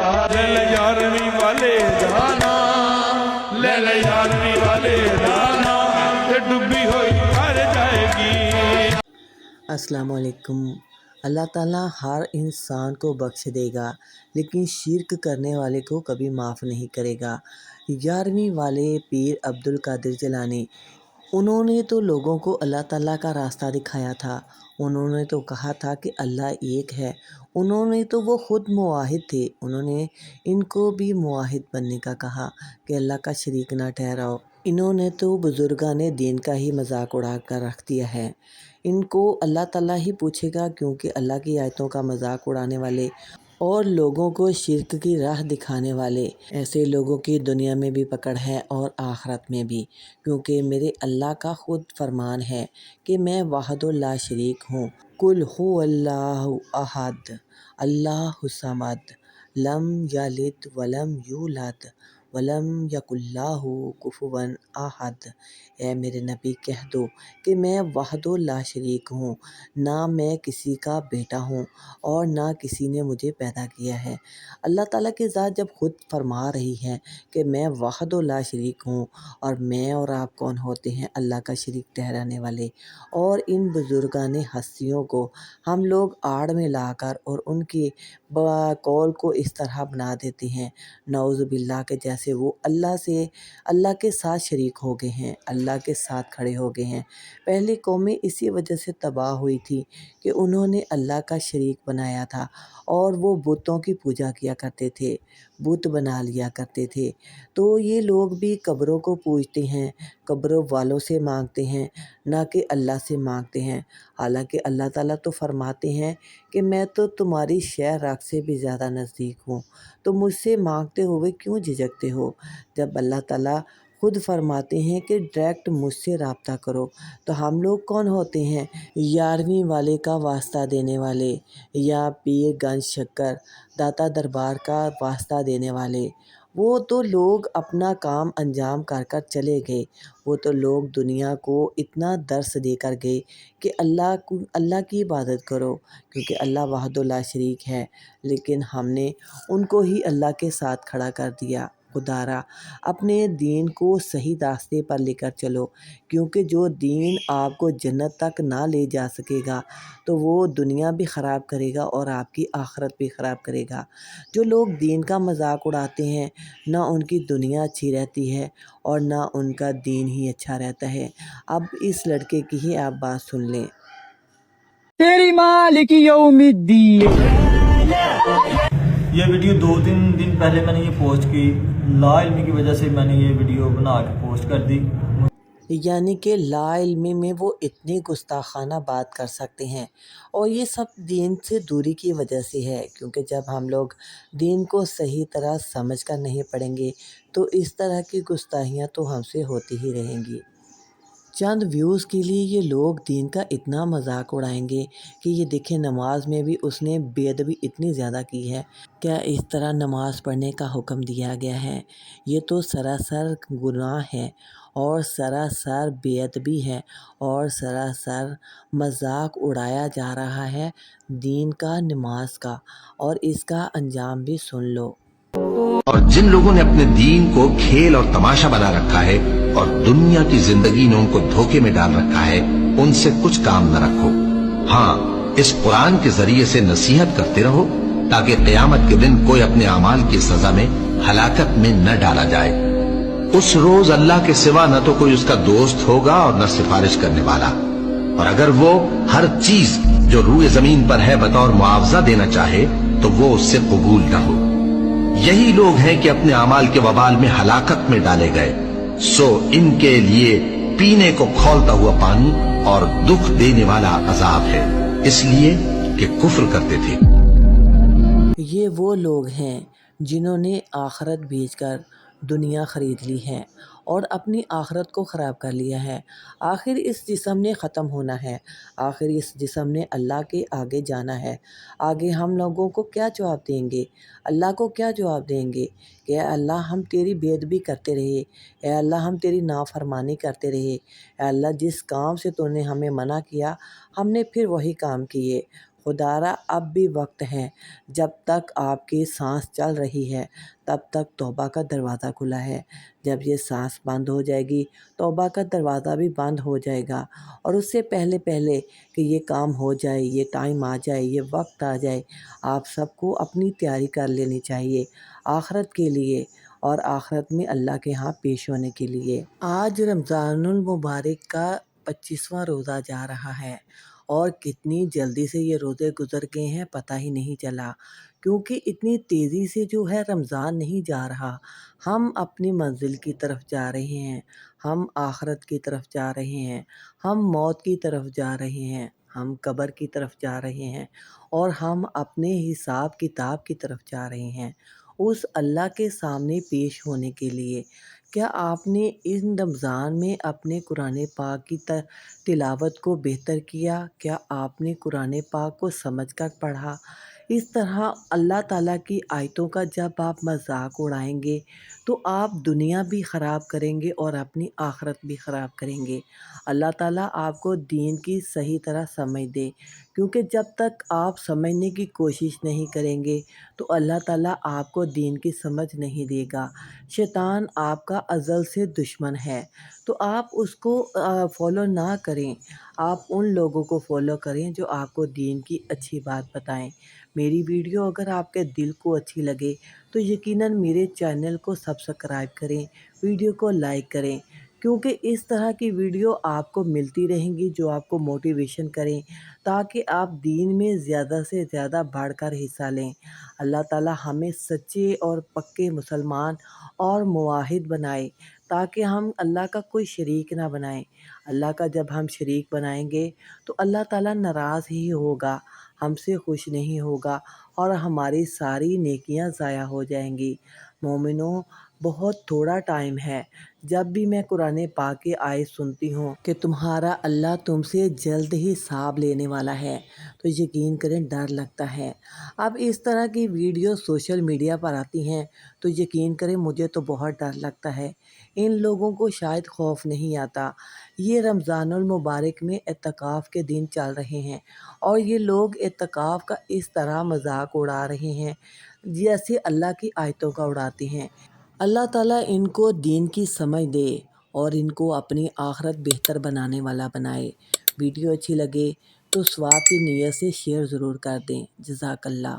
ले ले यारवीं वाले दाना, ले ले यारवीं वाले दाना, ते डूबी हुई मर जाएगी। अस्सलाम वालेकुम। अल्लाह ताला हर इंसान को बख्श देगा, लेकिन शिर्क करने वाले को कभी माफ़ नहीं करेगा। 11वीं वाले पीर अब्दुल कादिर जिलानी, उन्होंने तो लोगों को अल्लाह ताला का रास्ता दिखाया था। उन्होंने तो कहा था कि अल्लाह एक है। उन्होंने तो वो ख़ुद मुवाहिद थे। उन्होंने इनको भी मुवाहिद बनने का कहा कि अल्लाह का शरीक ना ठहराओ। इन्होंने तो बुज़ुर्गाने दीन का ही मजाक उड़ा कर रख दिया है। इनको अल्लाह ताला ही पूछेगा, क्योंकि अल्लाह की आयतों का मजाक उड़ाने वाले और लोगों को शिर्क की राह दिखाने वाले ऐसे लोगों की दुनिया में भी पकड़ है और आखिरत में भी, क्योंकि मेरे अल्लाह का ख़ुद फरमान है कि मैं वाहिदुल ला शरीक हूँ। कुल हुवल्लाहु अहद अल्लाहु समद लम यलिद वलम यूलद वलम यकुल्लाहु कुफुवन अहद। ए मेरे नबी कह दो कि मैं वहदुल ला शरीक हूँ, ना मैं किसी का बेटा हूँ और ना किसी ने मुझे पैदा किया है। अल्लाह ताला की ज़ात जब खुद फरमा रही है कि मैं वहदुल ला शरीक हूँ, और मैं और आप कौन होते हैं अल्लाह का शरीक ठहराने वाले। और इन बुज़ुर्गाने हस्तियों को हम लोग आड़ में लाकर और उनकी कौल को इस तरह बना देते हैं, नऊज़ बिल्लाह, के जैसे वो अल्लाह के साथ शरीक हो गए हैं, अल्लाह के साथ खड़े हो गए हैं। पहली कौमें इसी वजह से तबाह हुई थी कि उन्होंने अल्लाह का शरीक बनाया था और वो बुतों की पूजा किया करते थे, बुत बना लिया करते थे। तो ये लोग भी कब्रों को पूजते हैं, कब्रों वालों से मांगते हैं, ना कि अल्लाह से मांगते हैं। हालांकि अल्लाह ताला तो फरमाते हैं कि मैं तो तुम्हारी शह राख से भी ज़्यादा नज़दीक हूँ, तो मुझसे मांगते हुए क्यों झिझकते हो। जब अल्लाह ताला खुद फरमाते हैं कि डायरेक्ट मुझसे रब्ता करो, तो हम लोग कौन होते हैं 11वीं वाले का वास्ता देने वाले, या पीर गंज शक्कर दाता दरबार का वास्ता देने वाले। वो तो लोग अपना काम अंजाम कर कर चले गए। वो तो लोग दुनिया को इतना दर्स देकर गए कि अल्लाह की इबादत करो, क्योंकि अल्लाह वहदुल ला शरीक है। लेकिन हमने उनको ही अल्लाह के साथ खड़ा कर दिया। खुदारा अपने दीन को सही रास्ते पर लेकर चलो, क्योंकि जो दीन आपको जन्नत तक ना ले जा सकेगा, तो वो दुनिया भी ख़राब करेगा और आपकी आखिरत भी ख़राब करेगा। जो लोग दीन का मजाक उड़ाते हैं, ना उनकी दुनिया अच्छी रहती है और ना उनका दीन ही अच्छा रहता है। अब इस लड़के की ही आप बात सुन लें। तेरी मालिक यौमिद्दीन। ये वीडियो 2-3 दिन पहले मैंने ये पोस्ट की, लाइल्मी की वजह से मैंने ये वीडियो बना के पोस्ट कर दी। यानी कि ला इल्मी में वो इतनी गुस्ताखाना बात कर सकते हैं, और ये सब दीन से दूरी की वजह से है, क्योंकि जब हम लोग दीन को सही तरह समझ कर नहीं पढ़ेंगे, तो इस तरह की गुस्ताहियाँ तो हमसे होती ही रहेंगी। चंद व्यूज़ के लिए ये लोग दीन का इतना मजाक उड़ाएंगे कि ये देखें, नमाज में भी उसने बेअदबी इतनी ज़्यादा की है। क्या इस तरह नमाज पढ़ने का हुक्म दिया गया है? ये तो सरासर गुनाह है और सरासर बेअदबी है और सरासर मजाक उड़ाया जा रहा है दीन का, नमाज का। और इसका अंजाम भी सुन लो। और जिन लोगों ने अपने दीन को खेल और तमाशा बना रखा है और दुनिया की जिंदगी ने उनको धोखे में डाल रखा है, उनसे कुछ काम न रखो। हाँ, इस कुरान के जरिए से नसीहत करते रहो, ताकि क़यामत के दिन कोई अपने अमाल की सजा में हलाकत में न डाला जाए। उस रोज अल्लाह के सिवा न तो कोई उसका दोस्त होगा और न सिफारिश करने वाला। और अगर वो हर चीज जो रूए जमीन पर है बतौर मुआवजा देना चाहे, तो वो उससे कबूल न हो। यही लोग हैं कि अपने अमाल के वबाल में हलाकत में डाले गए। सो इनके लिए पीने को खौलता हुआ पानी और दुख देने वाला अजाब है, इसलिए कि कुफ्र करते थे। ये वो लोग हैं जिन्होंने आखिरत बेचकर दुनिया ख़रीद ली है और अपनी आखिरत को ख़राब कर लिया है। आखिर इस जिस्म ने ख़त्म होना है, आखिर इस जिस्म ने अल्लाह के आगे जाना है। आगे हम लोगों को क्या जवाब देंगे? अल्लाह को क्या जवाब देंगे कि अल्लाह हम तेरी बेअदबी करते रहे, ए अल्लाह हम तेरी नाफरमानी करते रहे, ए अल्लाह जिस काम से तूने हमें मना किया हमने फिर वही काम किए, خدارا اب بھی وقت ہے، جب تک آپ کی سانس چل رہی ہے تب تک توبہ کا دروازہ کھلا ہے۔ جب یہ سانس بند ہو جائے گی توبہ کا دروازہ بھی بند ہو جائے گا، اور اس سے پہلے کہ یہ کام ہو جائے، یہ ٹائم آ جائے، یہ وقت آ جائے، آپ سب کو اپنی تیاری کر لینی چاہیے آخرت کے لیے، اور آخرت میں اللہ کے ہاں پیش ہونے کے لیے۔ آج رمضان المبارک کا 25واں روزہ جا رہا ہے، اور کتنی جلدی سے یہ روزے گزر گئے ہیں پتہ ہی نہیں چلا، کیونکہ اتنی تیزی سے جو ہے رمضان نہیں جا رہا۔ ہم اپنی منزل کی طرف جا رہے ہیں، ہم آخرت کی طرف جا رہے ہیں، ہم موت کی طرف جا رہے ہیں، ہم قبر کی طرف جا رہے ہیں، اور ہم اپنے حساب کتاب کی طرف جا رہے ہیں، اس اللہ کے سامنے پیش ہونے کے لیے۔ کیا آپ نے ان رمضان میں اپنے قرآن پاک کی تلاوت کو بہتر کیا؟ کیا آپ نے قرآن پاک کو سمجھ کر پڑھا؟ اس طرح اللہ تعالیٰ کی آیتوں کا جب آپ مذاق اڑائیں گے تو آپ دنیا بھی خراب کریں گے اور اپنی آخرت بھی خراب کریں گے۔ اللہ تعالیٰ آپ کو دین کی صحیح طرح سمجھ دے، کیونکہ جب تک آپ سمجھنے کی کوشش نہیں کریں گے تو اللہ تعالیٰ آپ کو دین کی سمجھ نہیں دے گا۔ شیطان آپ کا ازل سے دشمن ہے، تو آپ اس کو فالو نہ کریں، آپ ان لوگوں کو فالو کریں جو آپ کو دین کی اچھی بات بتائیں۔ میری ویڈیو اگر آپ کے دل کو اچھی لگے تو یقیناً میرے چینل کو سبسکرائب کریں، ویڈیو کو لائک کریں، کیونکہ اس طرح کی ویڈیو آپ کو ملتی رہیں گی جو آپ کو موٹیویشن کریں، تاکہ آپ دین میں زیادہ سے زیادہ بڑھ کر حصہ لیں۔ اللہ تعالیٰ ہمیں سچے اور پکے مسلمان اور موحد بنائے، تاکہ ہم اللہ کا کوئی شریک نہ بنائیں۔ اللہ کا جب ہم شریک بنائیں گے تو اللہ تعالیٰ ناراض ہی ہوگا، ہم سے خوش نہیں ہوگا، اور ہماری ساری نیکیاں ضائع ہو جائیں گی۔ مومنوں، بہت تھوڑا ٹائم ہے۔ جب بھی میں قرآن پاک کی آیت سنتی ہوں کہ تمہارا اللہ تم سے جلد ہی حساب لینے والا ہے، تو یقین کریں ڈر لگتا ہے۔ اب اس طرح کی ویڈیو سوشل میڈیا پر آتی ہیں تو یقین کریں مجھے تو بہت ڈر لگتا ہے۔ ان لوگوں کو شاید خوف نہیں آتا۔ یہ رمضان المبارک میں اعتکاف کے دن چل رہے ہیں، اور یہ لوگ اعتکاف کا اس طرح مذاق اڑا رہے ہیں جیسے اللہ کی آیتوں کا اڑاتے ہیں۔ اللہ تعالیٰ ان کو دین کی سمجھ دے اور ان کو اپنی آخرت بہتر بنانے والا بنائے۔ ویڈیو اچھی لگے تو ثواب کی نیت سے شیئر ضرور کر دیں۔ جزاک اللہ۔